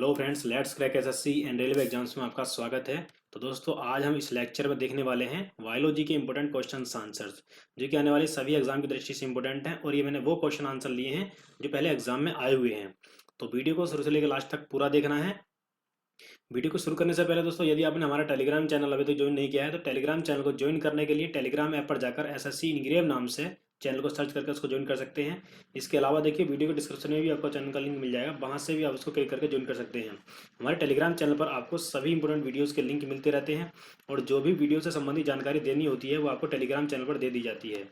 Hello friends, let's crack SSC and railway exams में आपका स्वागत है। तो दोस्तों, आज हम इस लेक्चर में देखने वाले हैं बायोलॉजी के इंपॉर्टेंट क्वेश्चंस आंसर्स, जो कि आने वाले सभी एग्जाम की दृष्टि से इंपॉर्टेंट हैं। और ये मैंने वो क्वेश्चन आंसर लिए हैं जो पहले एग्जाम में आए हुए हैं। तो वीडियो को शुरू से लेकर लास्ट तक पूरा देखना है। वीडियो को शुरू करने से पहले दोस्तों, यदि आपने हमारा टेलीग्राम चैनल अभी तक ज्वाइन नहीं किया है तो टेलीग्राम चैनल को ज्वाइन करने के लिए टेलीग्राम ऐप पर जाकर एसएससी इनग्रेव नाम से चैनल को सर्च करके उसको ज्वाइन कर सकते हैं। इसके अलावा देखिए, वीडियो के डिस्क्रिप्शन में भी आपको चैनल का लिंक मिल जाएगा, वहाँ से भी आप उसको क्लिक करके ज्वाइन कर सकते हैं। हमारे टेलीग्राम चैनल पर आपको सभी इंपॉर्टेंट वीडियोज़ के लिंक मिलते रहते हैं, और जो भी वीडियो से संबंधित जानकारी देनी होती है वो आपको टेलीग्राम चैनल पर दे दी जाती है।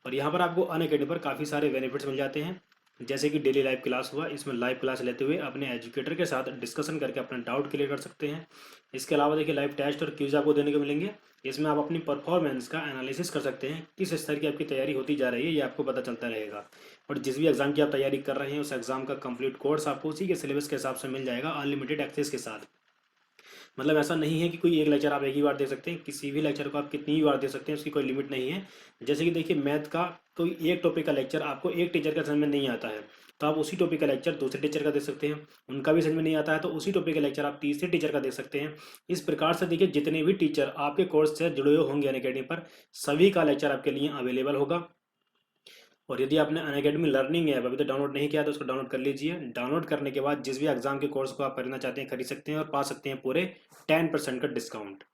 और यहाँ पर आपको अनअकैडमी पर काफ़ी सारे बेनिफिट्स मिल जाते हैं, जैसे कि डेली लाइव क्लास हुआ, इसमें लाइव क्लास लेते हुए अपने एजुकेटर के साथ डिस्कशन करके अपना डाउट क्लियर कर सकते हैं। इसके अलावा देखिए, लाइव टेस्ट और क्विज आपको देने को मिलेंगे। इसमें आप अपनी परफॉर्मेंस का एनालिसिस कर सकते हैं, किस स्तर की आपकी तैयारी होती जा रही है ये आपको पता चलता रहेगा। और जिस भी एग्जाम की आप तैयारी कर रहे हैं उस एग्जाम का कंप्लीट कोर्स आपको उसी के सिलेबस के हिसाब से मिल जाएगा, अनलिमिटेड एक्सेस के साथ। मतलब ऐसा नहीं है कि कोई एक लेक्चर आप एक ही बार दे सकते हैं, किसी भी लेक्चर को आप कितनी भी बार दे सकते हैं, उसकी कोई लिमिट नहीं है। जैसे कि देखिए, मैथ का कोई एक टॉपिक का लेक्चर आपको एक टीचर का समझ में नहीं आता है, तो आप उसी टॉपिक का लेक्चर दूसरे टीचर का दे सकते हैं। उनका भी समझ में नहीं आता है तो उसी टॉपिक का लेक्चर आप तीसरे टीचर का दे सकते हैं। इस प्रकार से देखिए, जितने भी टीचर आपके कोर्स से जुड़े हुए होंगे अनअकैडमी पर, सभी का लेक्चर आपके लिए अवेलेबल होगा। और यदि आपने अनअकैडमी लर्निंग ऐप अभी तो डाउनलोड नहीं किया तो उसको डाउनलोड कर लीजिए। डाउनलोड करने के बाद जिस भी एग्जाम के कोर्स को आप खरीदना चाहते हैं खरीद सकते हैं, और पा सकते हैं पूरे 10% का डिस्काउंट।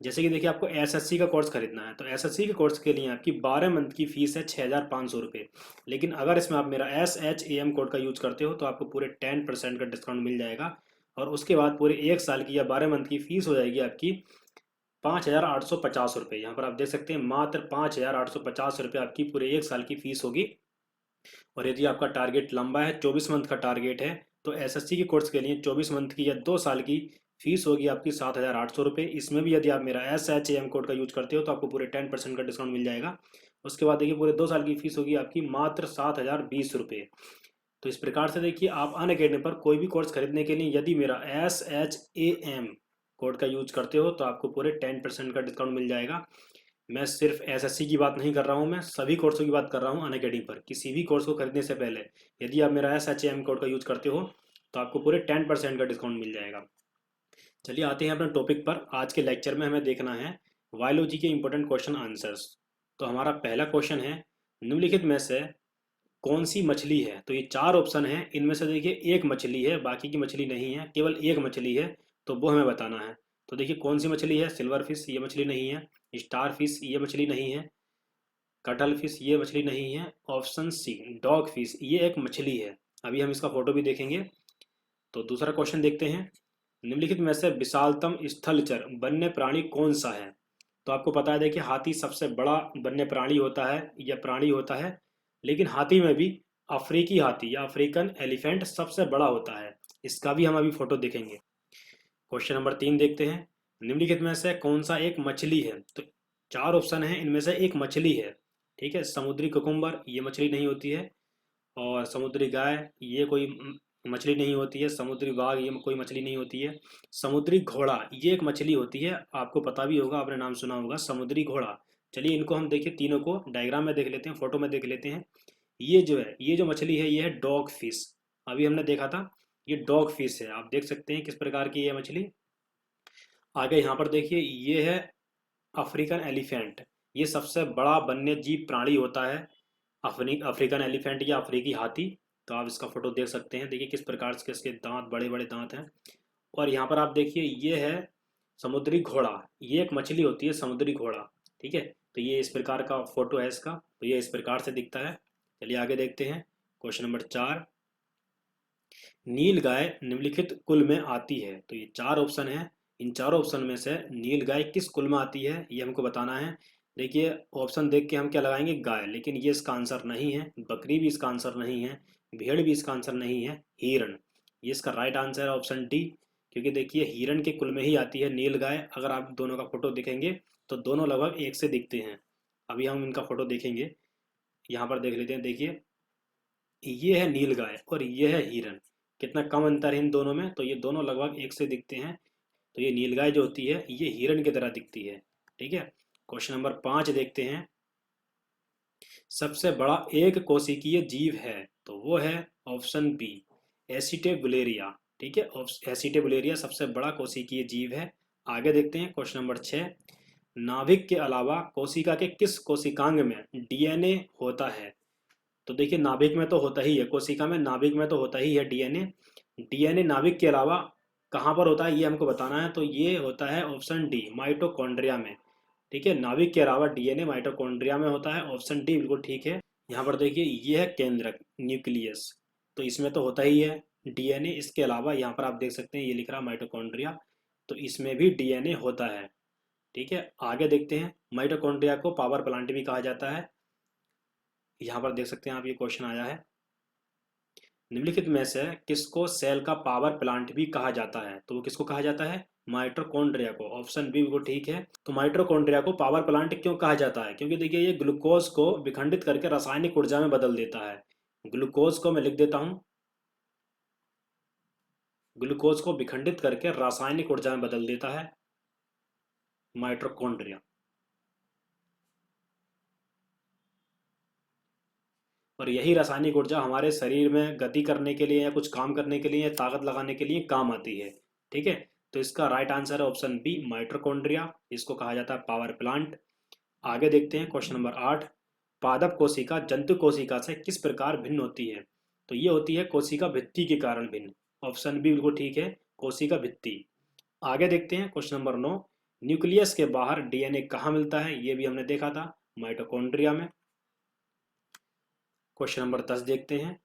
जैसे कि देखिए, आपको एसएससी का कोर्स खरीदना है तो एसएससी के कोर्स के लिए आपकी 12 मंथ की फीस है 6,500 रुपये। लेकिन अगर इसमें आप मेरा SHAM कोड का यूज करते हो तो आपको पूरे 10% का डिस्काउंट मिल जाएगा। और उसके बाद पूरे एक साल की या 12 मंथ की फीस हो जाएगी आपकी 5,850 रुपये। यहाँ पर आप देख सकते हैं, मात्र 5,850 रुपये आपकी पूरे एक साल की फीस होगी। और यदि आपका टारगेट लंबा है, 24 मंथ का टारगेट है, तो एसएससी के कोर्स के लिए 24 मंथ की या 2 साल की फीस होगी आपकी 7,800 रुपये। इसमें भी यदि आप मेरा SHAM कोड का यूज करते हो तो आपको पूरे 10% का डिस्काउंट मिल जाएगा। उसके बाद देखिए, पूरे 2 साल की फीस होगी आपकी मात्र 7,020 रुपये। तो इस प्रकार से देखिए, आप अनअकैडमी पर कोई भी कोर्स खरीदने के लिए यदि मेरा SHAM कोड का यूज करते हो तो आपको पूरे 10% का डिस्काउंट मिल जाएगा। मैं सिर्फ एसएससी की बात नहीं कर रहा हूँ, मैं सभी कोर्सों की बात कर रहा हूँ। अनअकैडमी पर किसी भी कोर्स को खरीदने से पहले यदि आप मेरा SHAM कोड का यूज करते हो तो आपको पूरे 10% का डिस्काउंट मिल जाएगा। चलिए आते हैं अपने टॉपिक पर। आज के लेक्चर में हमें देखना है बायोलॉजी के इंपॉर्टेंट क्वेश्चन आंसर्स। तो हमारा पहला क्वेश्चन है, निम्नलिखित में से कौन सी मछली है? तो ये 4 ऑप्शन है, इनमें से देखिए एक मछली है, बाकी की मछली नहीं है, केवल एक मछली है, तो वो हमें बताना है। तो देखिए, कौन सी मछली है? सिल्वर फिश, ये मछली नहीं है। स्टार फिश, ये मछली नहीं है। कटल फिश, ये मछली नहीं है। ऑप्शन सी, डॉग फिश, ये एक मछली है। अभी हम इसका फोटो भी देखेंगे। तो दूसरा क्वेश्चन देखते हैं, निम्नलिखित में से विशालतम स्थलचर वन्य प्राणी कौन सा है? तो आपको पता है, देखिए, हाथी सबसे बड़ा वन्य प्राणी होता है या प्राणी होता है, लेकिन हाथी में भी अफ्रीकी हाथी या अफ्रीकन एलिफेंट सबसे बड़ा होता है। इसका भी हम अभी फोटो देखेंगे। क्वेश्चन नंबर 3 देखते हैं, निम्नलिखित में से कौन सा एक मछली है? तो 4 ऑप्शन है, इनमें से एक मछली है। ठीक है, समुद्री कुकुम्बर, ये मछली नहीं होती है। और समुद्री गाय, ये कोई मछली नहीं होती है। समुद्री बाघ, ये कोई मछली नहीं होती है। समुद्री घोड़ा, ये एक मछली होती है, आपको पता भी होगा, आपने नाम सुना होगा, समुद्री घोड़ा। चलिए इनको हम देखिए, तीनों को डायग्राम में देख लेते हैं, फोटो में देख लेते हैं। ये जो है, ये जो मछली है, ये है डॉग फिश। अभी हमने देखा था, ये डॉग फिश है। आप देख सकते हैं किस प्रकार की ये मछली। आगे यहाँ पर देखिए, ये है अफ्रीकन एलिफेंट। ये सबसे बड़ा वन्य जीव प्राणी होता है, अफ्रीकन एलिफेंट या अफ्रीकी हाथी। तो आप इसका फोटो देख सकते हैं, देखिए किस प्रकार से इसके दांत, बड़े बड़े दांत हैं। और यहाँ पर आप देखिए, ये है समुद्री घोड़ा, ये एक मछली होती है समुद्री घोड़ा। ठीक है, तो ये इस प्रकार का फोटो है इसका, तो ये इस प्रकार से दिखता है। चलिए आगे देखते हैं। क्वेश्चन नंबर 4, नील गाय निम्नलिखित कुल में आती है? तो ये 4 ऑप्शन है, इन चारों ऑप्शन में से नील गाय किस कुल में आती है ये हमको बताना है। देखिए, ऑप्शन देख के हम क्या लगाएंगे? गाय, लेकिन ये इसका आंसर नहीं है। बकरी भी इसका आंसर नहीं है। भेड़ भी इसका आंसर नहीं है। हिरण, ये इसका राइट आंसर है, ऑप्शन डी। क्योंकि देखिए, हिरण के कुल में ही आती है नील गाय। अगर आप दोनों का फोटो देखेंगे तो दोनों लगभग एक से दिखते हैं। अभी हम इनका फोटो देखेंगे, यहाँ पर देख लेते हैं। देखिए, ये है नील गाय और ये है हिरन। कितना कम अंतर है इन दोनों में, तो ये दोनों लगभग एक से दिखते हैं। तो ये नील गाय जो होती है ये हिरन की तरह दिखती है। ठीक है, क्वेश्चन नंबर 5 देखते हैं, सबसे बड़ा एक कोशिकीय जीव है? तो वो है ऑप्शन बी, एसिटेबुलेरिया। ठीक है, एसिटे बुलेरिया सबसे बड़ा कोशिकीय जीव है। आगे देखते हैं क्वेश्चन नंबर 6। नाभिक के अलावा कोशिका के किस कोशिकांग में डीएनए होता है? तो देखिए, नाभिक में तो होता ही है, कोशिका में, नाभिक में तो होता ही है डीएनए। डीएनए नाभिक के अलावा कहाँ पर होता है ये हमको बताना है, तो ये होता है ऑप्शन डी, माइटोकॉन्ड्रिया में। ठीक है, नाभिक के अलावा डीएनए माइटोकॉन्ड्रिया में होता है, ऑप्शन डी बिल्कुल ठीक है। यहाँ पर देखिए, ये है केंद्रक, न्यूक्लियस, तो इसमें तो होता ही है डीएनए। इसके अलावा यहाँ पर आप देख सकते हैं, ये लिख रहा है माइटोकॉन्ड्रिया, तो इसमें भी डीएनए होता है। ठीक है, आगे देखते हैं। माइटोकॉन्ड्रिया को पावर प्लांट भी कहा जाता है। यहाँ पर देख सकते हैं आप, ये क्वेश्चन आया है, निम्नलिखित में से किसको सेल का पावर प्लांट भी कहा जाता है? तो वो किसको कहा जाता है? माइटोकॉन्ड्रिया को, ऑप्शन बी बिल्कुल ठीक है। तो माइटोकॉन्ड्रिया को पावर प्लांट क्यों कहा जाता है? क्योंकि देखिए, ये ग्लूकोज को विखंडित करके रासायनिक ऊर्जा में बदल देता है। ग्लूकोज को मैं लिख देता हूँ, ग्लूकोज को विखंडित करके रासायनिक ऊर्जा में बदल देता है माइटोकॉन्ड्रिया। और यही रासायनिक ऊर्जा हमारे शरीर में गति करने के लिए या कुछ काम करने के लिए या ताकत लगाने के लिए काम आती है। ठीक है, तो इसका राइट आंसर है ऑप्शन बी, माइटोकॉन्ड्रिया, इसको कहा जाता है पावर प्लांट। आगे देखते हैं क्वेश्चन नंबर 8। पादप कोशिका जंतु कोशिका से किस प्रकार भिन्न होती है? तो ये होती है कोशिका भित्ति के कारण भिन्न, ऑप्शन बी बिल्कुल ठीक है, कोशिका भित्ति। आगे देखते हैं क्वेश्चन नंबर 9। न्यूक्लियस के बाहर डीएनए कहाँ मिलता है? ये भी हमने देखा था, माइटोकॉन्ड्रिया में। क्वेश्चन नंबर 10 देखते हैं।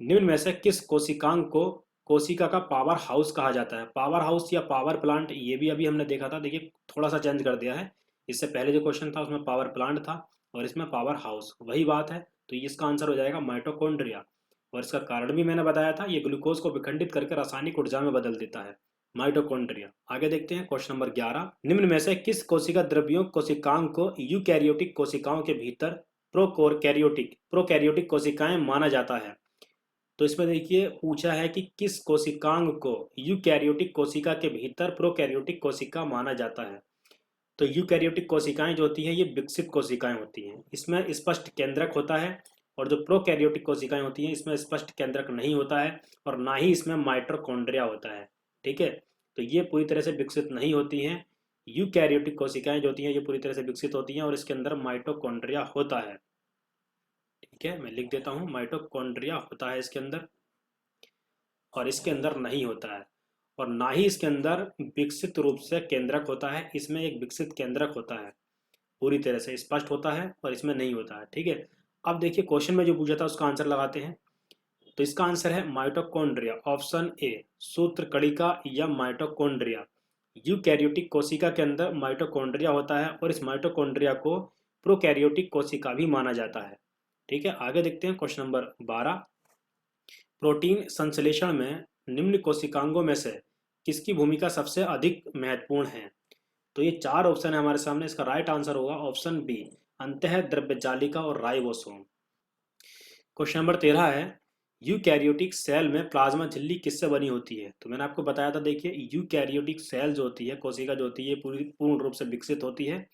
निम्न में से किस कोशिकांग को कोशिका का पावर हाउस कहा जाता है? पावर हाउस या पावर प्लांट, ये भी अभी हमने देखा था। देखिए, थोड़ा सा चेंज कर दिया है, इससे पहले जो क्वेश्चन था उसमें पावर प्लांट था और इसमें पावर हाउस, वही बात है। तो इसका आंसर हो जाएगा माइटोकॉन्ड्रिया। और इसका कारण भी मैंने बताया था, ये ग्लूकोज को विखंडित करके रासायनिक ऊर्जा में बदल देता है, माइटोकॉन्ड्रिया। आगे देखते हैं क्वेश्चन नंबर 11। निम्न में से किस कोशिका द्रव्यों कोशिकांग को यूकैरियोटिक कोशिकाओं के भीतर प्रोकैरियोटिक कोशिकाएं माना जाता है? तो इसमें देखिए, पूछा है कि किस कोशिकांग को यूकैरियोटिक कोशिका के भीतर प्रोकैरियोटिक कोशिका माना जाता है? तो यूकैरियोटिक कोशिकाएं जो होती हैं, ये विकसित कोशिकाएं होती हैं, इसमें स्पष्ट केंद्रक होता है। और जो प्रोकैरियोटिक कोशिकाएं होती हैं, इसमें स्पष्ट केंद्रक नहीं होता है और ना ही इसमें माइटोकॉन्ड्रिया होता है। ठीक है, तो ये पूरी तरह से विकसित नहीं होती हैं। यूकैरियोटिक कोशिकाएं जो होती हैं, ये पूरी तरह से विकसित होती हैं और इसके अंदर माइटोकॉन्ड्रिया होता है। ठीक है, मैं लिख देता हूँ, माइटोकॉन्ड्रिया होता है इसके अंदर और इसके अंदर नहीं होता है। और ना ही इसके अंदर विकसित रूप से केंद्रक होता है, इसमें एक विकसित केंद्रक होता है, पूरी तरह से स्पष्ट होता है और इसमें नहीं होता है। ठीक है, अब देखिए क्वेश्चन में जो पूछा था उसका आंसर लगाते हैं। तो इसका आंसर है माइटोकॉन्ड्रिया, ऑप्शन ए, सूत्र कणिका या माइटोकॉन्ड्रिया। यूकैरियोटिक कोशिका के अंदर माइटोकॉन्ड्रिया होता है और इस माइटोकॉन्ड्रिया को प्रोकैरियोटिक कोशिका भी माना जाता है। ठीक है, आगे देखते हैं क्वेश्चन नंबर 12। प्रोटीन संश्लेषण में निम्न कोशिकांगों में से किसकी भूमिका सबसे अधिक महत्वपूर्ण है? तो ये चार ऑप्शन है हमारे सामने, इसका राइट आंसर होगा ऑप्शन बी, अंतःद्रव्यजालिका और राइबोसोम। क्वेश्चन नंबर 13 है, यूकैरियोटिक सेल में प्लाज्मा झिल्ली किससे बनी होती है? तो मैंने आपको बताया था, देखिए यूकैरियोटिक सेल जो होती है, कोशिका जो होती है, पूरी पूर्ण रूप से विकसित होती है।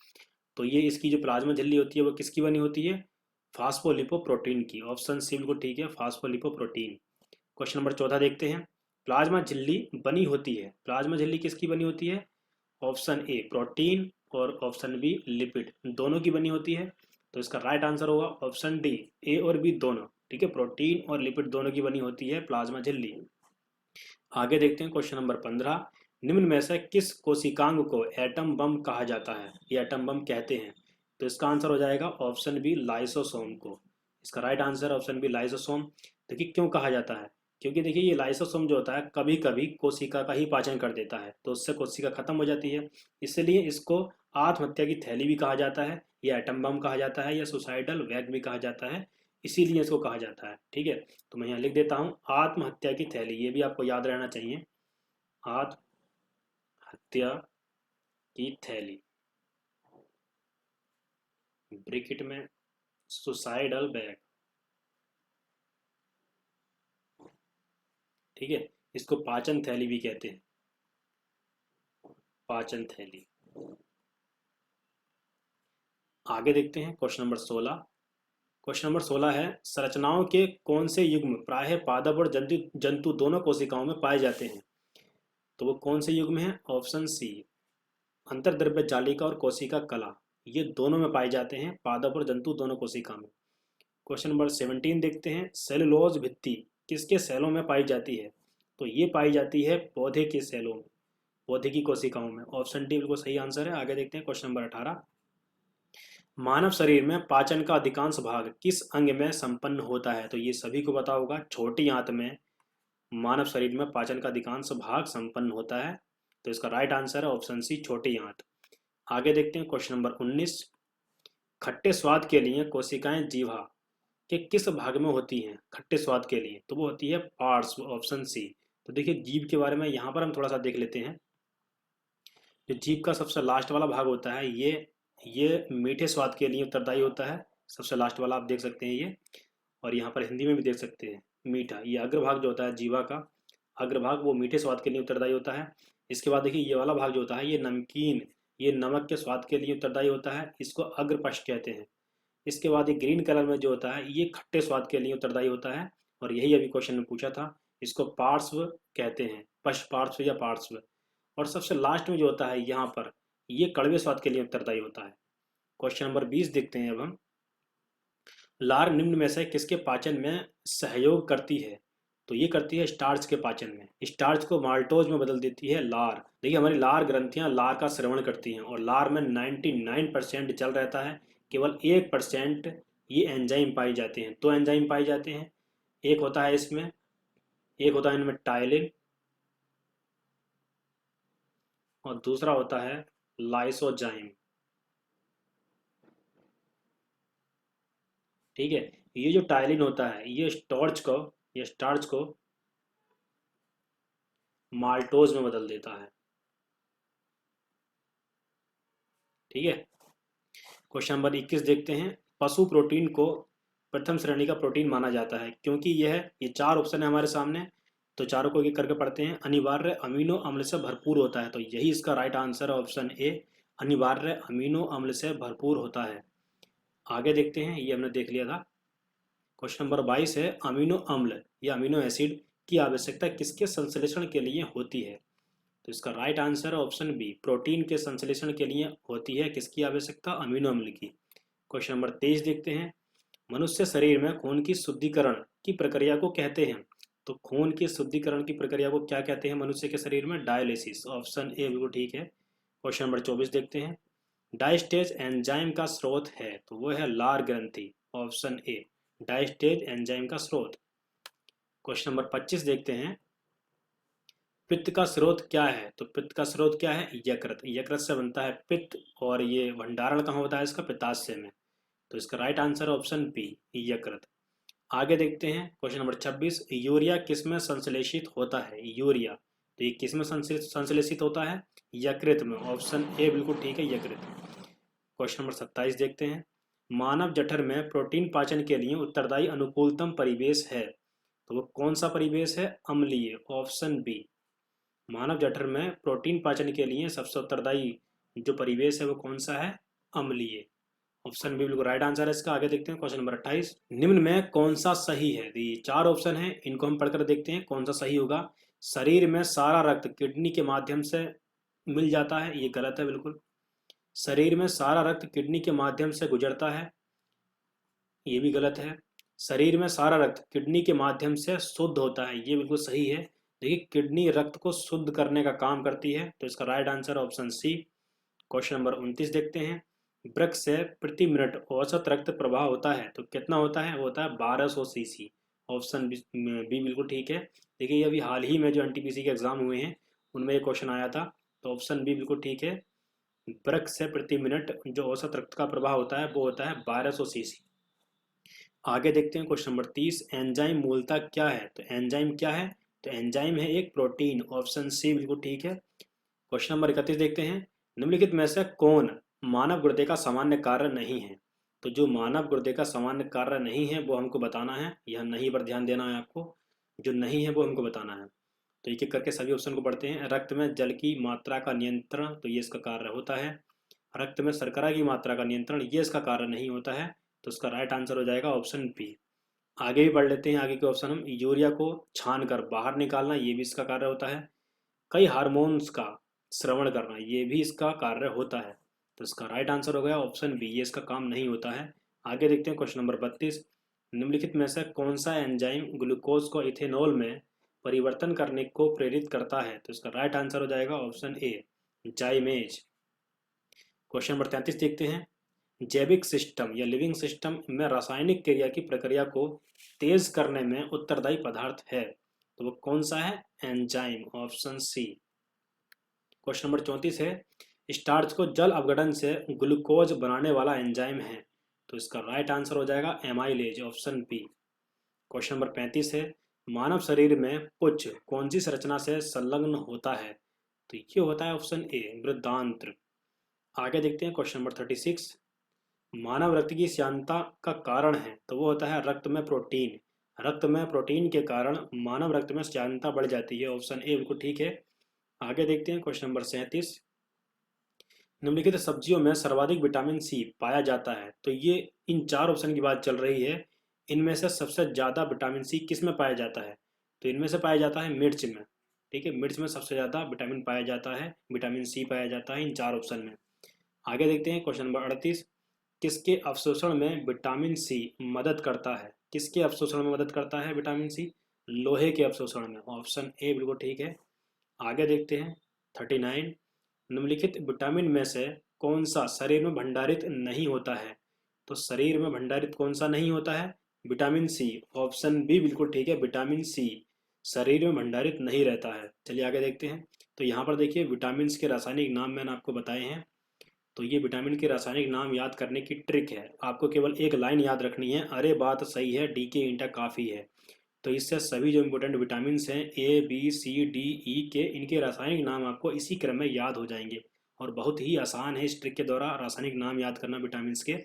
तो ये इसकी जो प्लाज्मा झिल्ली होती है वो किसकी बनी होती है? फास्फोलिपोप्रोटीन की, ऑप्शन सी बिल्कुल ठीक है, फास्फोलिपोप्रोटीन। क्वेश्चन नंबर 14 देखते हैं। प्लाज्मा झिल्ली बनी होती है, प्लाज्मा झिल्ली किसकी बनी होती है? ऑप्शन ए प्रोटीन और ऑप्शन बी लिपिड, दोनों की बनी होती है। तो इसका राइट आंसर होगा ऑप्शन डी, ए और बी दोनों। ठीक है, प्रोटीन और लिपिड दोनों की बनी होती है प्लाज्मा झिल्ली। आगे देखते हैं क्वेश्चन नंबर 15। निम्न में से किस कोशिकांग को एटम बम कहा जाता है, ये एटम बम कहते हैं? तो इसका आंसर हो जाएगा ऑप्शन बी, लाइसोसोम को। इसका right answer option B, lysosome. देखिए क्यों कहा जाता है, क्योंकि देखिए ये लाइसोसोम जो होता है कभी कभी कोशिका का ही पाचन कर देता है, तो उससे कोशिका खत्म हो जाती है, इसलिए इसको आत्महत्या की थैली भी कहा जाता है, या एटम बम कहा जाता है, या सुसाइडल वैग भी कहा जाता है, इसीलिए इसको कहा जाता है। ठीक है, तो मैं यहाँ लिख देता हूँ आत्महत्या की थैली, ये भी आपको याद रहना चाहिए, आत्महत्या की थैली, ब्रैकेट में सुसाइडल बैग। ठीक है, इसको पाचन थैली भी कहते हैं, पाचन थैली। आगे देखते हैं क्वेश्चन नंबर 16। क्वेश्चन नंबर 16 है, संरचनाओं के कौन से युग्म प्रायः पादप और जंतु जंतु दोनों कोशिकाओं में पाए जाते हैं? तो वो कौन से युग्म है? ऑप्शन सी, अंतर्द्रव्य जालिका और कोशिका कला, ये दोनों में पाए जाते हैं, पादप और जंतु दोनों कोशिका में। क्वेश्चन नंबर 17 देखते हैं, सेलुलोज भित्ति किसके सेलों में पाई जाती है? तो ये पाई जाती है पौधे के सेलों में, पौधे की कोशिकाओं में। ऑप्शन डी बिल्कुल सही आंसर है। आगे देखते हैं क्वेश्चन नंबर 18, मानव शरीर में पाचन का अधिकांश भाग किस अंग में संपन्न होता है? तो ये सभी को पता होगा, छोटी आंत में मानव शरीर में पाचन का अधिकांश भाग संपन्न होता है। तो इसका राइट आंसर है ऑप्शन सी, छोटी आंत। आगे देखते हैं क्वेश्चन नंबर 19, खट्टे स्वाद के लिए कोशिकाएं जीवा के किस भाग में होती हैं? खट्टे स्वाद के लिए तो वो होती है पार्श्व, ऑप्शन सी। तो देखिए जीभ के बारे में यहाँ पर हम थोड़ा सा देख लेते हैं। जो जीभ का सबसे लास्ट वाला भाग होता है, ये मीठे स्वाद के लिए उत्तरदायी होता है। सबसे लास्ट वाला आप देख सकते हैं ये, और यहाँ पर हिंदी में भी देख सकते हैं मीठा। ये अग्रभाग जो होता है जीवा का अग्रभाग, वो मीठे स्वाद के लिए उत्तरदायी होता है। इसके बाद देखिए ये वाला भाग जो होता है, ये नमकीन, ये नमक के स्वाद के लिए उत्तरदायी होता है, इसको अग्रपश्च कहते हैं। इसके बाद ये ग्रीन कलर में जो होता है, ये खट्टे स्वाद के लिए उत्तरदायी होता है, और यही अभी क्वेश्चन में पूछा था, इसको पार्श्व कहते हैं, पश्च पार्श्व या पार्श्व। और सबसे लास्ट में जो होता है यहाँ पर, ये कड़वे स्वाद के लिए उत्तरदायी होता है। क्वेश्चन नंबर 20 देखते हैं अब हम, लार निम्न में से किसके पाचन में सहयोग करती है? तो ये करती है स्टार्च के पाचन में, स्टार्च को माल्टोज में बदल देती है लार। देखिए हमारी लार ग्रंथियां लार का श्रवण करती हैं, और लार में 99% जल रहता है, केवल 1% ये एंजाइम पाई जाते हैं। दो एंजाइम पाए जाते हैं, एक होता है इसमें, एक होता है इनमें टाइलिन, और दूसरा होता है लाइसोजाइम। ठीक है, ये जो टाइलिन होता है, ये स्टार्च को माल्टोज में बदल देता है। ठीक है, क्वेश्चन नंबर 21 देखते हैं, पशु प्रोटीन को प्रथम श्रेणी का प्रोटीन माना जाता है क्योंकि ये चार ऑप्शन है हमारे सामने, तो चारों को एक करके पढ़ते हैं। अनिवार्य अमीनो अम्ल से भरपूर होता है, तो यही इसका राइट आंसर है, ऑप्शन ए, अनिवार्य अमीनो अम्ल से भरपूर होता है। आगे देखते हैं, ये हमने देख लिया था। क्वेश्चन नंबर 22 है, अमीनो अम्ल या अमीनो एसिड की आवश्यकता किसके संश्लेषण के लिए होती है? तो इसका राइट आंसर है ऑप्शन बी, प्रोटीन के संश्लेषण के लिए होती है किसकी आवश्यकता? अमीनो अम्ल की। क्वेश्चन नंबर 23 देखते हैं, मनुष्य शरीर में खून की शुद्धिकरण की प्रक्रिया को कहते हैं? तो खून की शुद्धिकरण की प्रक्रिया को क्या कहते हैं मनुष्य के शरीर में? डायलिसिस, ऑप्शन ए बिल्कुल ठीक है। क्वेश्चन नंबर 24 देखते हैं, डायस्टेज एंजाइम का स्रोत है, तो वो है लार ग्रंथि, ऑप्शन ए, डायस्टेज एंजाइम का स्रोत। क्वेश्चन नंबर 25 देखते हैं, पित्त का स्रोत क्या है? तो पित्त का स्रोत क्या है? यकृत, यकृत से बनता है पित्त, और ये भंडारण कहाँ होता है इसका? पित्ताशय में। तो इसका राइट आंसर ऑप्शन बी, यकृत। आगे देखते हैं क्वेश्चन नंबर 26, यूरिया किस में संश्लेषित होता है? यूरिया, तो ये किस में संश्लेषित होता है? यकृत में, ऑप्शन ए बिल्कुल ठीक है, यकृत। क्वेश्चन नंबर 27 देखते हैं, मानव जठर में प्रोटीन पाचन के लिए उत्तरदायी अनुकूलतम परिवेश है, तो वो कौन सा परिवेश है? अम्लीय, ऑप्शन बी। मानव जठर में प्रोटीन पाचन के लिए सबसे उत्तरदायी जो परिवेश है वो कौन सा है? अम्लीय, ऑप्शन बी बिल्कुल राइट आंसर है इसका। आगे देखते हैं क्वेश्चन नंबर 28, निम्न में कौन सा सही है? तो ये चार ऑप्शन है, इनको हम पढ़कर देखते हैं कौन सा सही होगा। शरीर में सारा रक्त किडनी के माध्यम से मिल जाता है, ये गलत है बिल्कुल। शरीर में सारा रक्त किडनी के माध्यम से गुजरता है, ये भी गलत है। शरीर में सारा रक्त किडनी के माध्यम से शुद्ध होता है, ये बिल्कुल सही है। देखिए किडनी रक्त को शुद्ध करने का काम करती है, तो इसका right answer option C. Question number 29 देखते हैं, वृक्क से प्रति मिनट औसत रक्त प्रवाह होता है, तो कितना होता है? वो होता है 1200 सीसी, ऑप्शन बी बिल्कुल ठीक है। देखिए ये अभी हाल ही में जो एनटीपीसी के एग्जाम हुए हैं उनमें ये क्वेश्चन आया था, तो ऑप्शन बी बिल्कुल ठीक है। वृक्क से प्रति मिनट जो औसत रक्त का प्रवाह होता है वो होता है 1200 सीसी। आगे देखते हैं क्वेश्चन नंबर 30, एंजाइम मूलतः क्या है? तो एंजाइम क्या है? तो एंजाइम है एक प्रोटीन, ऑप्शन सी बिल्कुल ठीक है। क्वेश्चन नंबर 31 देखते हैं, निम्नलिखित में से कौन मानव गुर्दे का सामान्य कार्य नहीं है? तो जो मानव गुर्दे का सामान्य कार्य नहीं है वो हमको बताना है, यह नहीं पर ध्यान देना है आपको, जो नहीं है वो हमको बताना है। तो एक एक करके सभी ऑप्शन को पढ़ते हैं। रक्त में जल की मात्रा का नियंत्रण, तो ये इसका कार्य होता है। रक्त में शर्करा की मात्रा का नियंत्रण, ये इसका कार्य नहीं होता है। तो इसका राइट आंसर हो जाएगा ऑप्शन बी। आगे भी पढ़ लेते हैं आगे के ऑप्शन हम। यूरिया को छान कर बाहर निकालना, ये भी इसका कार्य होता है। कई हार्मोन्स का श्रवण करना, ये भी इसका कार्य होता है। तो इसका राइट आंसर हो गया ऑप्शन बी, ये इसका काम नहीं होता है। आगे देखते हैं क्वेश्चन नंबर 32। निम्नलिखित में से कौन सा एंजाइम ग्लूकोज को इथेनॉल में परिवर्तन करने को प्रेरित करता है? तो इसका राइट आंसर हो जाएगा ऑप्शन ए, जाइमेज। क्वेश्चन नंबर 33 देखते हैं। जैविक सिस्टम या लिविंग सिस्टम में रासायनिक क्रिया की प्रक्रिया को तेज करने में उत्तरदायी पदार्थ है, तो वो कौन सा है? Enzyme, option C. Question number 34 है। स्टार्च को जल अपघटन से ग्लूकोज बनाने वाला एंजाइम है, तो इसका राइट आंसर हो जाएगा amylase, option B. Question number 35 है। मानव शरीर में पुच्छ कौन सी संरचना से संलग्न होता है? तो ये होता है ऑप्शन ए, वृद्धांत्र। आगे देखते हैं क्वेश्चन नंबर 36। मानव रक्त की श्यानता का कारण है, तो वो होता है रक्त में प्रोटीन। रक्त में प्रोटीन के कारण मानव रक्त में श्यानता बढ़ जाती है, ऑप्शन ए बिल्कुल ठीक है। आगे देखते हैं क्वेश्चन नंबर 37। निम्नलिखित सब्जियों में सर्वाधिक विटामिन सी पाया जाता है, तो ये इन चार ऑप्शन की बात चल रही है। इनमें से सबसे ज़्यादा विटामिन सी किस में पाया जाता है? तो इनमें से पाया जाता है मिर्च में। ठीक है, मिर्च में सबसे ज़्यादा विटामिन पाया जाता है, विटामिन सी पाया जाता है इन चार ऑप्शन में। आगे देखते हैं क्वेश्चन नंबर 38। किसके अवशोषण में विटामिन सी मदद करता है? किसके अवशोषण में मदद करता है विटामिन सी? लोहे के अवशोषण में, ऑप्शन ए बिल्कुल ठीक है। आगे देखते हैं 39। निम्नलिखित विटामिन में से कौन सा शरीर में भंडारित नहीं होता है? तो शरीर में भंडारित कौन सा नहीं होता है? विटामिन सी, ऑप्शन बी बिल्कुल ठीक है। विटामिन सी शरीर में भंडारित नहीं रहता है। चलिए आगे देखते हैं। तो यहाँ पर देखिए विटामिन के रासायनिक नाम मैंने आपको बताए हैं। तो ये विटामिन के रासायनिक नाम याद करने की ट्रिक है। आपको केवल एक लाइन याद रखनी है, अरे बात सही है, डी के इंटा काफ़ी है। तो इससे सभी जो इम्पोर्टेंट विटामिन हैं A B C D E के, इनके रासायनिक नाम आपको इसी क्रम में याद हो जाएंगे। और बहुत ही आसान है इस ट्रिक के द्वारा रासायनिक नाम याद करना विटामिन के।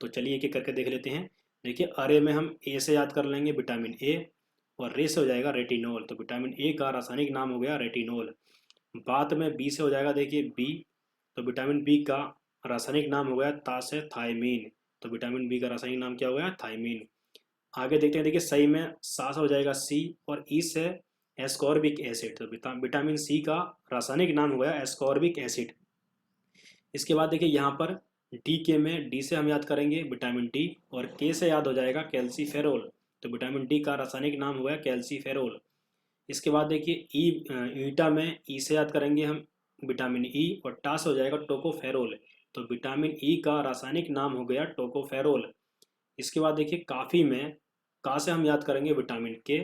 तो चलिए एक एक करके देख लेते हैं। देखिए अरे में हम ए से याद कर लेंगे विटामिन ए, और रे से हो जाएगा रेटिनोल, तो विटामिन ए का रासायनिक नाम हो गया रेटिनोल। बात में बी से हो जाएगा देखिए बी, तो विटामिन बी का रासायनिक नाम हो गया ता से थायमीन, तो विटामिन बी का रासायनिक नाम क्या हो गया? थायमीन। आगे देखते हैं, देखिए सही में सा से हो जाएगा सी, और ई से एस्कॉर्बिक एसिड, तो विटामिन सी का रासायनिक नाम हो गया एस्कॉर्बिक एसिड। इसके बाद देखिए यहाँ पर डी के में डी से हम याद करेंगे विटामिन डी, और के से याद हो जाएगा कैल्सीफेरोल, तो विटामिन डी का रासायनिक नाम हो गया कैल्सीफेरोल। इसके बाद देखिए ई, ईटा में ई से याद करेंगे हम विटामिन ई, और टा से हो जाएगा टोकोफेरोल, तो विटामिन ई का रासायनिक नाम हो गया टोकोफेरोल। इसके बाद देखिए काफ़ी में का से हम याद करेंगे विटामिन के,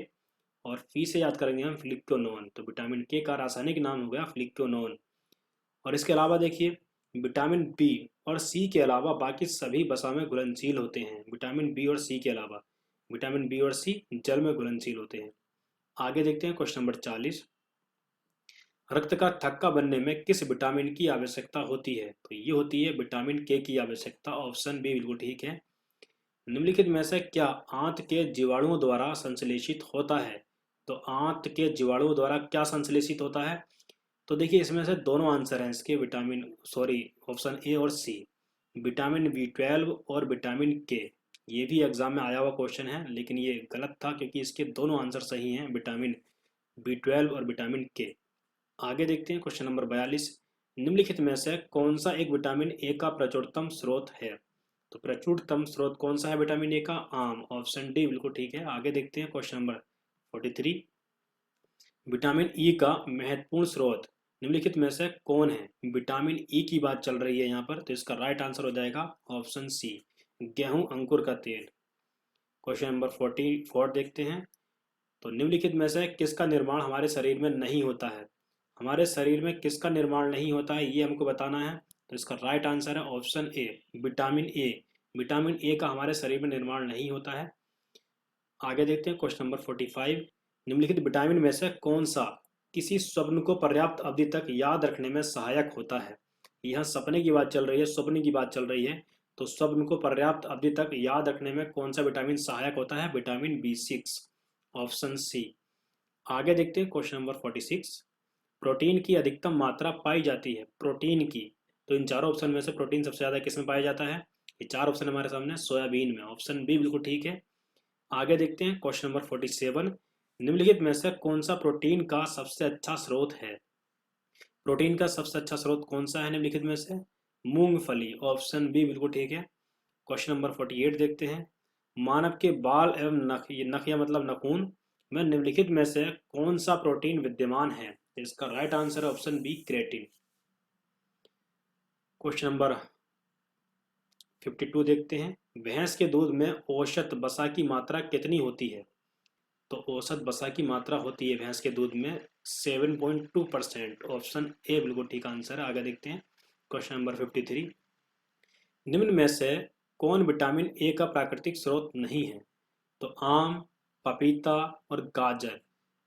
और फी से याद करेंगे हम फ्लिक्योनोन, तो विटामिन के का रासायनिक नाम हो गया फ्लिक्योनोन। और इसके अलावा देखिए विटामिन बी और सी के अलावा बाकी सभी वसा में घुलनशील होते हैं। विटामिन बी और सी के अलावा विटामिन बी और सी जल में घुलनशील होते हैं। आगे देखते हैं क्वेश्चन नंबर 40। रक्त का थक्का बनने में किस विटामिन की आवश्यकता होती है? तो ये होती है विटामिन के की आवश्यकता, ऑप्शन बी बिल्कुल ठीक है। निम्नलिखित में से क्या आंत के जीवाणुओं द्वारा संश्लेषित होता है? तो आंत के जीवाणुओं द्वारा क्या संश्लेषित होता है? तो देखिए इसमें से दोनों आंसर हैं इसके, ऑप्शन ए और सी, विटामिन बी 12 और विटामिन के। ये भी एग्जाम में आया हुआ क्वेश्चन है, लेकिन ये गलत था क्योंकि इसके दोनों आंसर सही हैं, विटामिन बी 12 और विटामिन के। आगे देखते हैं क्वेश्चन नंबर 42। निम्नलिखित में से कौन सा एक विटामिन ए का प्रचुरतम स्रोत है? तो प्रचुरतम स्रोत कौन सा है विटामिन ए का? आम, ऑप्शन डी बिल्कुल ठीक है। आगे देखते हैं क्वेश्चन नंबर 43। विटामिन ई का महत्वपूर्ण स्रोत निम्नलिखित में से कौन है? विटामिन ई की बात चल रही है यहाँ पर, तो इसका राइट आंसर हो जाएगा ऑप्शन सी, गेहूं अंकुर का तेल। क्वेश्चन नंबर 44 देखते हैं। तो निम्नलिखित में से किसका निर्माण हमारे शरीर में नहीं होता है? हमारे शरीर में किसका निर्माण नहीं होता है ये हमको बताना है। तो इसका राइट आंसर है option A, vitamin A. Vitamin A का हमारे शरीर में निर्माण नहीं होता है। आगे देखते हैं क्वेश्चन नंबर 45। निम्नलिखित विटामिन में से कौन सा किसी स्वप्न को पर्याप्त अवधि तक याद रखने में सहायक होता है? यहाँ सपने की बात चल रही है, स्वप्न की बात चल रही है। तो स्वप्न को पर्याप्त अवधि तक याद रखने में कौन सा विटामिन सहायक होता है? Vitamin B 6, option C. आगे देखते हैं क्वेश्चन नंबर 46। प्रोटीन की अधिकतम मात्रा पाई जाती है, प्रोटीन की, तो इन चारों ऑप्शन में से प्रोटीन सबसे ज़्यादा किस में पाया जाता है? ये 4 ऑप्शन हमारे सामने सोयाबीन में, ऑप्शन बी बिल्कुल ठीक है। आगे देखते हैं क्वेश्चन नंबर 47, निम्नलिखित में से कौन सा प्रोटीन का सबसे अच्छा स्रोत है? प्रोटीन का सबसे अच्छा स्रोत कौन सा है निम्नलिखित में से? मूंगफली, ऑप्शन बी बिल्कुल ठीक है। क्वेश्चन नंबर 48 देखते हैं, मानव के बाल एवं नख, ये नख या मतलब नखून में निम्नलिखित में से कौन सा प्रोटीन विद्यमान है? इसका राइट आंसर है option B keratin. Question number 52 देखते हैं, भैंस के दूध में औसत वसा की मात्रा कितनी होती है? तो औसत वसा की मात्रा होती है भैंस के दूध में 7.2%, ऑप्शन ए बिल्कुल ठीक आंसर है। आगे देखते हैं क्वेश्चन नंबर 53, निम्न में से कौन विटामिन ए का प्राकृतिक स्रोत नहीं है? तो आम, पपीता और गाजर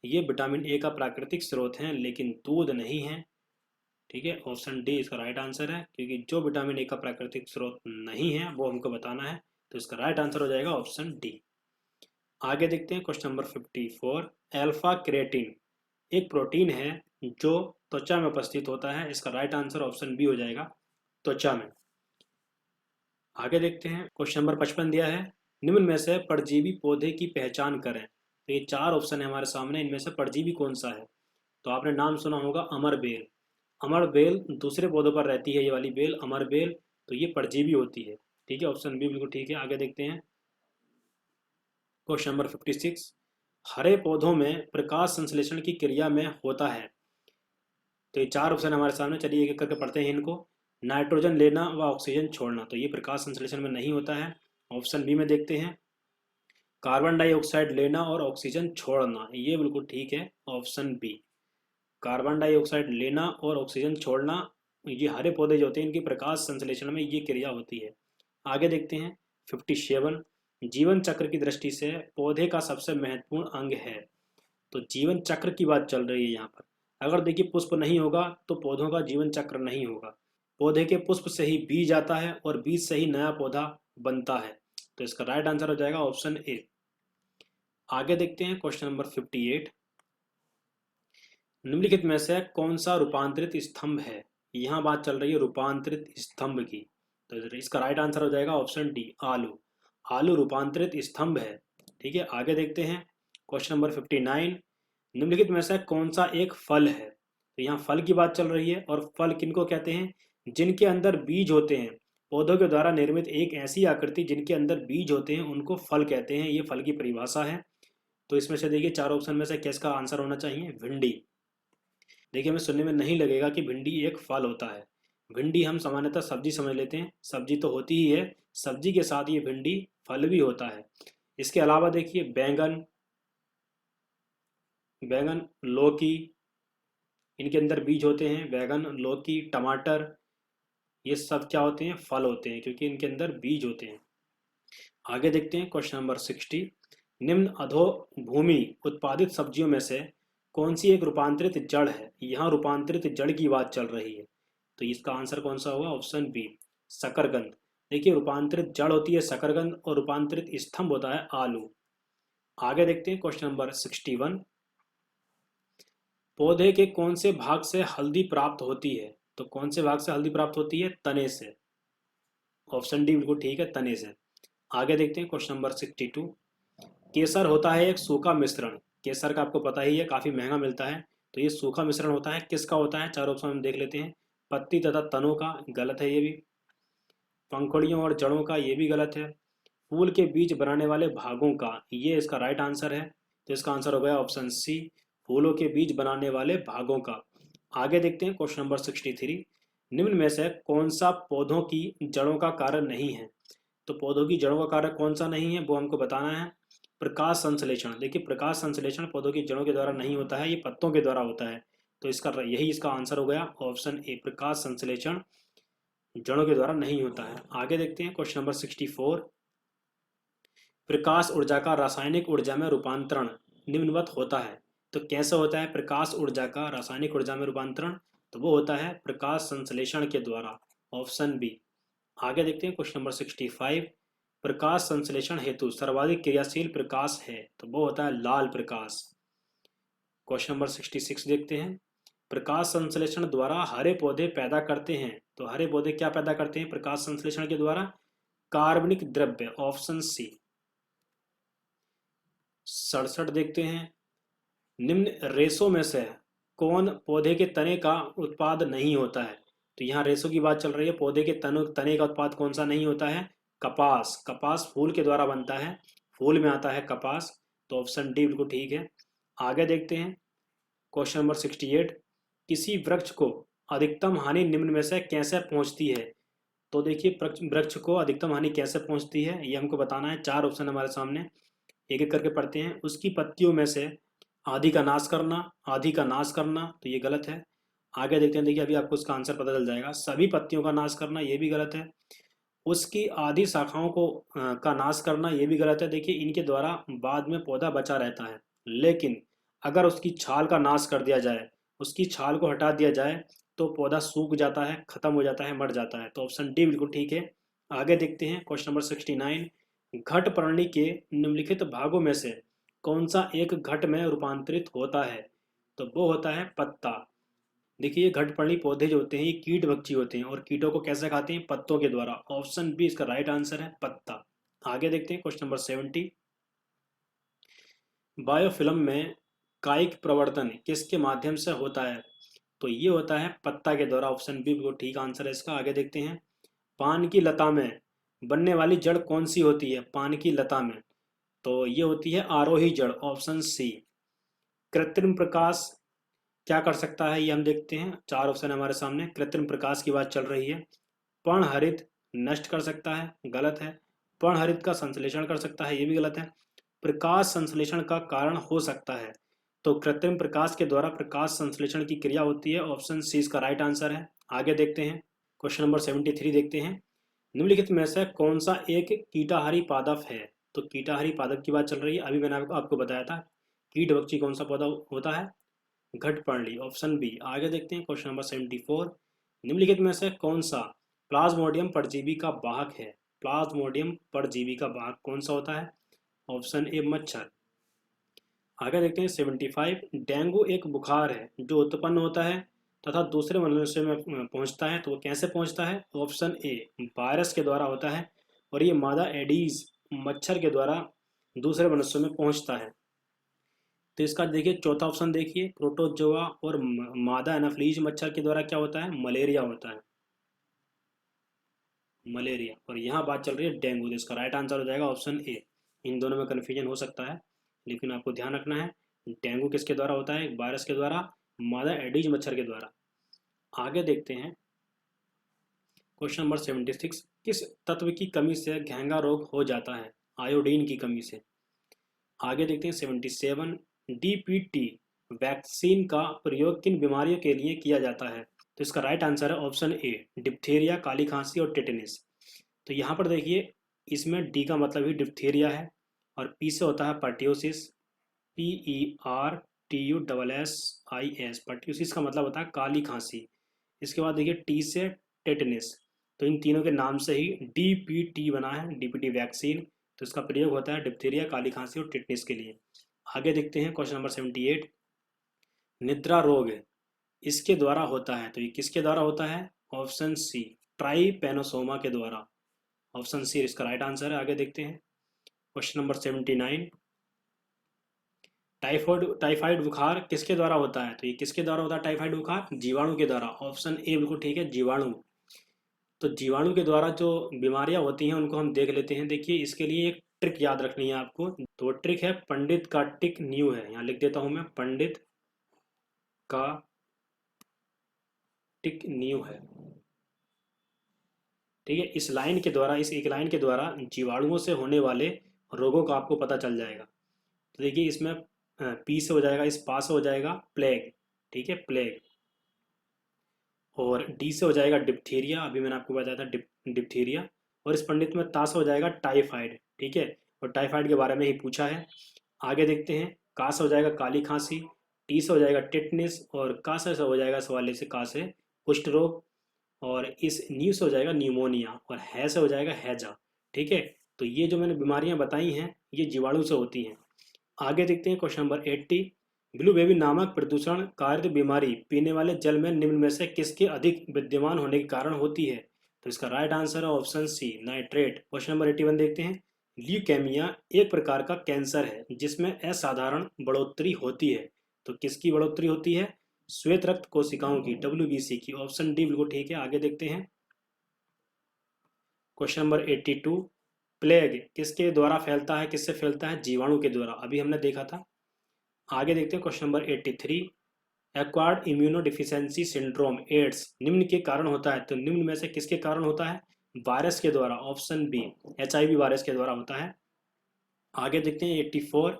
ये विटामिन ए का प्राकृतिक स्रोत हैं, लेकिन दूध नहीं है। ठीक है, ऑप्शन डी इसका राइट आंसर है, क्योंकि जो विटामिन ए का प्राकृतिक स्रोत नहीं है वो हमको बताना है, तो इसका राइट आंसर हो जाएगा ऑप्शन डी। आगे देखते हैं क्वेश्चन नंबर 54, अल्फा क्रेटिन एक प्रोटीन है जो त्वचा में उपस्थित होता है। इसका राइट आंसर ऑप्शन बी हो जाएगा, त्वचा में। आगे देखते हैं क्वेश्चन नंबर 55 दिया है, निम्न में से परजीवी पौधे की पहचान करें। तो ये 4 ऑप्शन है हमारे सामने, इनमें से परजीवी कौन सा है? तो आपने नाम सुना होगा अमर बेल। अमर बेल दूसरे पौधों पर रहती है, ये वाली बेल अमर बेल, तो ये परजीवी होती है। ठीक है, ऑप्शन बी बिल्कुल ठीक है। आगे देखते हैं क्वेश्चन नंबर 56, हरे पौधों में प्रकाश संश्लेषण की क्रिया में होता है। तो ये 4 ऑप्शन हमारे सामने, चलिए एक एक करके पढ़ते हैं इनको। नाइट्रोजन लेना व ऑक्सीजन छोड़ना, तो ये प्रकाश संश्लेषण में नहीं होता है। ऑप्शन बी में देखते हैं, कार्बन डाइऑक्साइड लेना और ऑक्सीजन छोड़ना, ये बिल्कुल ठीक है, ऑप्शन बी। कार्बन डाइऑक्साइड लेना और ऑक्सीजन छोड़ना, ये हरे पौधे जो होते हैं इनकी प्रकाश संश्लेषण में ये क्रिया होती है। आगे देखते हैं 57, जीवन चक्र की दृष्टि से पौधे का सबसे महत्वपूर्ण अंग है। तो जीवन चक्र की बात चल रही है यहाँ पर। अगर देखिए पुष्प नहीं होगा तो पौधों का जीवन चक्र नहीं होगा। पौधे के पुष्प से ही बीज आता है और बीज से ही नया पौधा बनता है, तो इसका राइट आंसर हो जाएगा ऑप्शन ए। आगे देखते हैं क्वेश्चन नंबर 58, निम्नलिखित में से कौन सा रूपांतरित स्तंभ है? यहाँ बात चल रही है रूपांतरित स्तंभ की, तो इसका राइट आंसर हो जाएगा ऑप्शन डी आलू। आलू रूपांतरित स्तंभ है। ठीक है, आगे देखते हैं क्वेश्चन नंबर 59, निम्नलिखित में से कौन सा एक फल है? तो यहाँ फल की बात चल रही है, और फल किनको कहते हैं? जिनके अंदर बीज होते हैं। पौधों के द्वारा निर्मित एक ऐसी आकृति जिनके अंदर बीज होते हैं उनको फल कहते हैं, ये फल की परिभाषा है। तो इसमें से देखिए 4 ऑप्शन में से किसका आंसर होना चाहिए? भिंडी। देखिए हमें सुनने में नहीं लगेगा कि भिंडी एक फल होता है। भिंडी हम सामान्यतः सब्जी समझ लेते हैं, सब्जी तो होती ही है, सब्जी के साथ ये भिंडी फल भी होता है। इसके अलावा देखिए बैंगन, लौकी, इनके अंदर बीज होते हैं। बैगन, लौकी, टमाटर, ये सब क्या होते हैं? फल होते हैं, क्योंकि इनके अंदर बीज होते हैं। आगे देखते हैं क्वेश्चन नंबर 60, निम्न अधोभूमि उत्पादित सब्जियों में से कौन सी एक रूपांतरित जड़ है? यहाँ रूपांतरित जड़ की बात चल रही है, तो इसका आंसर कौन सा होगा? ऑप्शन बी शकरकंद। देखिए रूपांतरित जड़ होती है शकरकंद और रूपांतरित स्तंभ होता है आलू। आगे देखते हैं क्वेश्चन नंबर 61, पौधे के कौन से भाग से हल्दी प्राप्त होती है? तो कौन से भाग से हल्दी प्राप्त होती है? तने से। ऑप्शन डी बिल्कुल ठीक है, तने से। आगे देखते हैं क्वेश्चन नंबर 62, केसर होता है एक सूखा मिश्रण। केसर का आपको पता ही है, काफी महंगा मिलता है। तो ये सूखा मिश्रण होता है, किसका होता है? 4 ऑप्शन हम देख लेते हैं, पत्ती तथा तनों का, गलत है ये भी। पंखुड़ियों और जड़ों का, ये भी गलत है। फूल के बीज बनाने वाले भागों का, ये इसका राइट आंसर है। तो इसका आंसर हो गया ऑप्शन सी, फूलों के बीज बनाने वाले भागों का। आगे देखते हैं क्वेश्चन नंबर 63, निम्न में से कौन सा पौधों की जड़ों का कार्य नहीं है? तो पौधों की जड़ों का कार्य कौन सा नहीं है वो हमको बताना है। प्रकाश संश्लेषण। देखिए प्रकाश संश्लेषण पौधों की जड़ों के द्वारा नहीं होता है, ये पत्तों के द्वारा होता है। तो इसका आंसर हो गया ऑप्शन ए, प्रकाश संश्लेषण जड़ों के द्वारा नहीं होता है। आगे देखते हैं क्वेश्चन नंबर 64, प्रकाश ऊर्जा का रासायनिक ऊर्जा में रूपांतरण निम्नवत होता है। तो कैसे होता है प्रकाश ऊर्जा का रासायनिक ऊर्जा में रूपांतरण? तो वो होता है प्रकाश संश्लेषण के द्वारा, ऑप्शन बी। आगे देखते हैं क्वेश्चन नंबर 65, प्रकाश संश्लेषण हेतु सर्वाधिक क्रियाशील प्रकाश है, तो वो होता है लाल प्रकाश। क्वेश्चन नंबर 66 देखते हैं, प्रकाश संश्लेषण द्वारा हरे पौधे पैदा करते हैं। तो हरे पौधे क्या पैदा करते हैं प्रकाश संश्लेषण के द्वारा? कार्बनिक द्रव्य, ऑप्शन सी। 67 देखते हैं, निम्न रेशों में से कौन पौधे के तने का उत्पाद नहीं होता है। तो यहाँ रेशों की बात चल रही है, पौधे के तने का उत्पाद कौन सा नहीं होता है? कपास। कपास फूल के द्वारा बनता है, फूल में आता है कपास, तो ऑप्शन डी बिल्कुल ठीक है। आगे देखते हैं क्वेश्चन नंबर 68, किसी वृक्ष को अधिकतम हानि निम्न में से कैसे पहुंचती है। तो देखिए वृक्ष को अधिकतम हानि कैसे पहुंचती है ये हमको बताना है। 4 ऑप्शन हमारे सामने, एक एक करके पढ़ते हैं। उसकी पत्तियों में से आधी का नाश करना, आधी का नाश करना, तो ये गलत है। आगे देखते हैं, देखिए अभी आपको इसका आंसर पता चल जाएगा। सभी पत्तियों का नाश करना, ये भी गलत है। उसकी आधी शाखाओं को का नाश करना, ये भी गलत है। देखिए इनके द्वारा बाद में पौधा बचा रहता है, लेकिन अगर उसकी छाल का नाश कर दिया जाए, उसकी छाल को हटा दिया जाए, तो पौधा सूख जाता है, खत्म हो जाता है, मर जाता है। तो ऑप्शन डी बिल्कुल ठीक है। आगे देखते हैं क्वेश्चन नंबर 69, घट प्रणाली के निम्नलिखित भागों में से कौन सा एक घट में रूपांतरित होता है। तो वो होता है पत्ता। देखिए ये घट प्रणाली पौधे जो होते हैं ये कीट भक्षी होते हैं, और कीटों को कैसे खाते हैं? पत्तों के द्वारा। ऑप्शन बी इसका राइट आंसर है, पत्ता। आगे देखते हैं क्वेश्चन नंबर 70, बायोफिल्म में कायिक प्रवर्तन किसके माध्यम से होता है। तो ये होता है पत्ता के द्वारा। ऑप्शन बी बिल्कुल ठीक आंसर है इसका। आगे देखते हैं, पान की लता में बनने वाली जड़ कौन सी होती है? पान की लता में, तो ये होती है आरोही जड़, ऑप्शन सी। कृत्रिम प्रकाश क्या कर सकता है ये हम देखते हैं। 4 ऑप्शन हमारे सामने, कृत्रिम प्रकाश की बात चल रही है। पर्णहरित नष्ट कर सकता है, गलत है। पर्णहरित का संश्लेषण कर सकता है, ये भी गलत है। प्रकाश संश्लेषण का कारण हो सकता है, तो कृत्रिम प्रकाश के द्वारा प्रकाश संश्लेषण की क्रिया होती है। ऑप्शन सी इसका राइट आंसर है। आगे देखते हैं क्वेश्चन नंबर 73 देखते हैं, निम्नलिखित में से कौन सा एक कीटाहारी पादप है। तो कीटाहारी पादप की बात चल रही है, अभी मैंने आपको बताया था। कीट भक्षी कौन सा पौधा होता है? घट प्रणाली, ऑप्शन बी। आगे देखते हैं क्वेश्चन नंबर 74, निम्नलिखित में से कौन सा प्लाज्मोडियम परजीवी का वाहक है। प्लाज्मोडियम परजीवी का वाहक कौन सा होता है? ऑप्शन ए, मच्छर। आगे देखते हैं 75, डेंगू एक बुखार है जो उत्पन्न होता है तथा दूसरे मनुष्य में पहुंचता है, तो वो कैसे पहुंचता है? ऑप्शन ए, वायरस के द्वारा होता है, और ये मादा एडीज मच्छर के द्वारा दूसरे मनुष्य में पहुंचता है। तो इसका देखिए चौथा ऑप्शन देखिए, प्रोटोजोआ और मादा एनाफ्लीज मच्छर के द्वारा क्या होता है? मलेरिया होता है, मलेरिया। और यहाँ बात चल रही है डेंगू, तो इसका राइट आंसर हो जाएगा ऑप्शन ए। इन दोनों में कन्फ्यूजन हो सकता है, लेकिन आपको ध्यान रखना है डेंगू किसके द्वारा होता है? वायरस के द्वारा, मादा एडीज मच्छर के द्वारा। आगे देखते हैं क्वेश्चन नंबर 76, किस तत्व की कमी से घेंगा रोग हो जाता है? आयोडीन की कमी से। आगे देखते हैं 77, डीपीटी वैक्सीन का प्रयोग किन बीमारियों के लिए किया जाता है? तो इसका राइट आंसर है ऑप्शन ए, डिप्थीरिया, काली खांसी और टेटनिस। तो यहाँ पर देखिए इसमें डी का मतलब ही डिप्थीरिया है, और पी से होता है पर्ट्यूसिस, PERTUSSIS। पर्ट्यूसिस का मतलब होता है काली खांसी। इसके बाद देखिए टी से टेटनिस, तो इन तीनों के नाम से ही डीपीटी बना है, डीपीटी वैक्सीन। तो इसका प्रयोग होता है डिप्थीरिया, काली खांसी और टेटनिस के लिए। आगे देखते हैं क्वेश्चन नंबर 78, निद्रा रोग इसके द्वारा होता है, तो ये किसके द्वारा होता है? ऑप्शन सी, ट्राइपेनोसोमा के द्वारा। ऑप्शन सी इसका राइट आंसर है। आगे देखते हैं क्वेश्चन नंबर 79, टाइफाइड बुखार किसके द्वारा होता है? तो ये किसके द्वारा होता है टाइफाइड बुखार? जीवाणु के द्वारा। ऑप्शन ए बिल्कुल ठीक है, जीवाणु। तो जीवाणु के द्वारा जो बीमारियां होती हैं उनको हम देख लेते हैं। देखिए इसके लिए एक ट्रिक याद रखनी है आपको, तो वो ट्रिक है पंडित का टिक न्यू है। यहाँ लिख देता हूं मैं, पंडित का टिक न्यू है। ठीक है, इस लाइन के द्वारा, इस एक लाइन के द्वारा जीवाणुओं से होने वाले रोगों का आपको पता चल जाएगा। तो देखिए इसमें पी से हो जाएगा, इस पास से हो जाएगा प्लेग, ठीक है, प्लेग। और डी से हो जाएगा डिप्थीरिया, अभी मैंने आपको बताया था डिप्थीरिया। और इस पंडित में ता से हो जाएगा टाइफाइड, ठीक है, और टाइफाइड के बारे में ही पूछा है। आगे देखते हैं, का से हो जाएगा काली खांसी, टी से हो जाएगा टिटनिस, और का से हो जाएगा सवाले से का से कुष्ठ रोग, और इस न्यू से हो जाएगा न्यूमोनिया, और है से हो जाएगा हैजा। ठीक है, तो ये जो मैंने बीमारियां बताई हैं ये जीवाणु से होती हैं। आगे देखते हैं क्वेश्चन नंबर 80, ब्लू बेबी नामक प्रदूषण कारित बीमारी पीने वाले जल में निम्न में से किसके अधिक विद्यमान होने के कारण होती है? तो इसका राइट आंसर है option C, nitrate. Question number 81 देखते हैं। ल्यूकेमिया एक प्रकार का कैंसर है जिसमें असाधारण बढ़ोतरी होती है। तो किसकी बढ़ोतरी होती है? श्वेत रक्त कोशिकाओं की, WBC की। ऑप्शन डी बिल्कुल ठीक है। आगे देखते हैं क्वेश्चन नंबर 82। प्लेग किसके द्वारा फैलता है? किससे फैलता है? जीवाणु के द्वारा, अभी हमने देखा था। आगे देखते हैं question number 83। Acquired immunodeficiency syndrome, AIDS, निम्न के कारण होता है। तो निम्न में से किसके कारण होता है? वायरस के द्वारा। ऑप्शन बी, HIV वायरस के द्वारा होता है। आगे देखते हैं 84।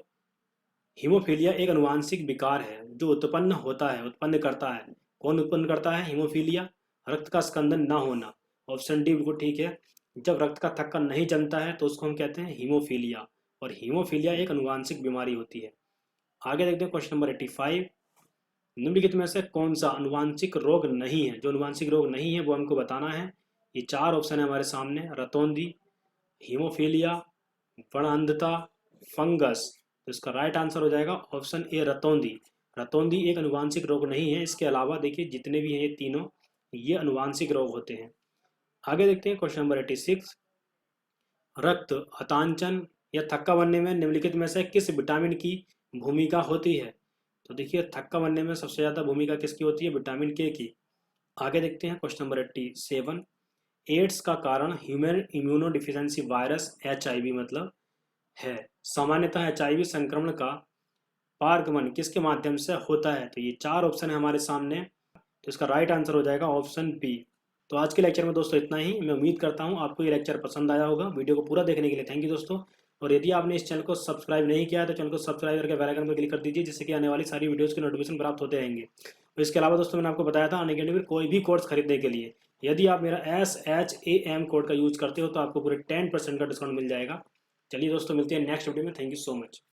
हीमोफीलिया एक अनुवांशिक विकार है जो उत्पन्न करता है। कौन उत्पन्न करता है? हीमोफीलिया, रक्त का स्कंदन न होना। ऑप्शन डी बिल्कुल ठीक है। जब रक्त का थक्का नहीं जमता है तो उसको हम कहते हैं हीमोफीलिया, और हीमोफीलिया एक अनुवांशिक बीमारी होती है। आगे देखते हैं क्वेश्चन नंबर 85। निम्नलिखित में से कौन सा अनुवांशिक रोग नहीं है? जो अनुवांशिक रोग नहीं है वो हमको बताना है। ये 4 ऑप्शन है हमारे सामने, रतौंधी, हीमोफीलिया, वर्णअंधता, फंगस। तो इसका राइट आंसर हो जाएगा ऑप्शन ए, रतौंधी। रतौंधी एक अनुवांशिक रोग नहीं है। इसके अलावा देखिए जितने भी हैं ये तीनों, ये अनुवांशिक रोग होते हैं। आगे देखते हैं क्वेश्चन नंबर 86। रक्त हतांचन या थक्का बनने में निम्नलिखित में से किस विटामिन की भूमिका होती है? तो देखिए थक्का बनने में सबसे ज़्यादा भूमिका किसकी होती है? विटामिन के की। आगे देखते हैं क्वेश्चन नंबर 87। एड्स का कारण human immuno deficiency virus, HIV मतलब है। सामान्यतः HIV संक्रमण का पारगमन किसके माध्यम से होता है? तो ये 4 ऑप्शन है हमारे सामने, तो इसका राइट आंसर हो जाएगा ऑप्शन बी। तो आज के लेक्चर में दोस्तों इतना ही। मैं उम्मीद करता हूँ आपको ये लेक्चर पसंद आया होगा। वीडियो को पूरा देखने के लिए थैंक यू दोस्तों। और यदि आपने इस चैनल को सब्सक्राइब नहीं किया है तो चैनल को सब्सक्राइब करके बेल आइकन पर क्लिक कर दीजिए, जिससे कि आने वाली सारी वीडियोज़ के नोटिफिकेशन प्राप्त होते रहेंगे। और इसके अलावा दोस्तों मैंने आपको बताया था अनअकैडमी कोई भी कोर्स खरीदने के लिए यदि आप मेरा SHAM कोड का यूज करते हो तो आपको पूरे 10% का डिस्काउंट मिल जाएगा। चलिए दोस्तों मिलते हैं नेक्स्ट वीडियो में। Thank you so much.